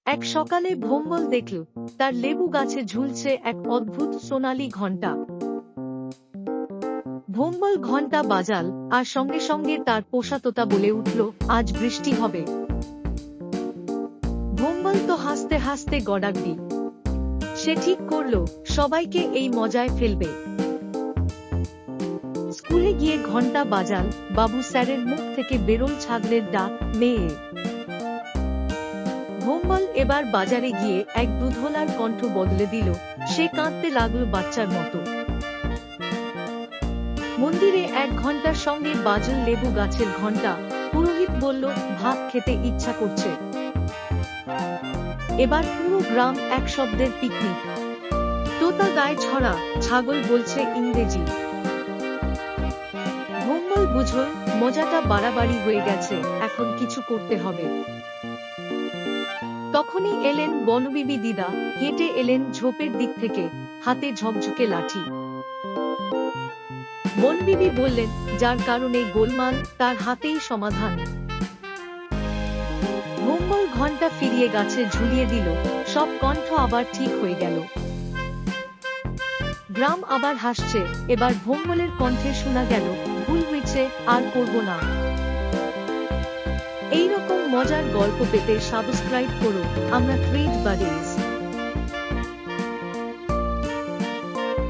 এক সকালে ভোম্বল দেখল তার লেবু গাছে ঝুলছে এক অদ্ভুত সোনালী ঘণ্টা। ভোম্বল ঘণ্টা বাজাল, আর সঙ্গে সঙ্গে তার পোষা তোতা বলে উঠল, আজ বৃষ্টি হবে। ভোম্বল তো হাসতে হাসতে গড়াগড়ি। সে ঠিক করল সবাইকে এই মজায় ফেলবে। স্কুলে গিয়ে ঘণ্টা বাজাল, বাবু স্যারের মুখ থেকে বেরোল ছাগলের ডাক, মেয়ে। ভোম্বল এবার বাজারে গিয়ে এক দুধওয়ালার কণ্ঠ বদলে দিল। সে কাঁদতে লাগলো বাচ্চার মতো। মন্দিরে 1 ঘন্টার সঙ্গে বাজল লেবু গাছের ঘণ্টা। পুরোহিত বলল, ভাত খেতে ইচ্ছা করছে। এবার পুরো গ্রাম এক শব্দের পিকনিক। তোতা গায়ে ছড়া, ছাগল বলছে ইংরেজি। ভোম্বল বুঝল মজাটা বাড়াবাড়ি হয়ে গেছে, এখন কিছু করতে হবে। তখনই এলেন বনবিবি দিদা, হেঁটে এলেন ঝোপের দিক থেকে, হাতে ঝকঝকে লাঠি। বনবিবি বললেন, যার কারণে গোলমাল তার হাতেই সমাধান। ভোম্বল ঘণ্টা ফিরিয়ে গাছে ঝুলিয়ে দিল, সব কণ্ঠ আবার ঠিক হয়ে গেল। গ্রাম আবার হাসছে। এবার ভোম্বলের কণ্ঠে শোনা গেল, ভুল হয়েছে, আর করব না। এইরকম মজার গল্প পেতে সাবস্ক্রাইব করো আমরা থ্রেড বাডিজ।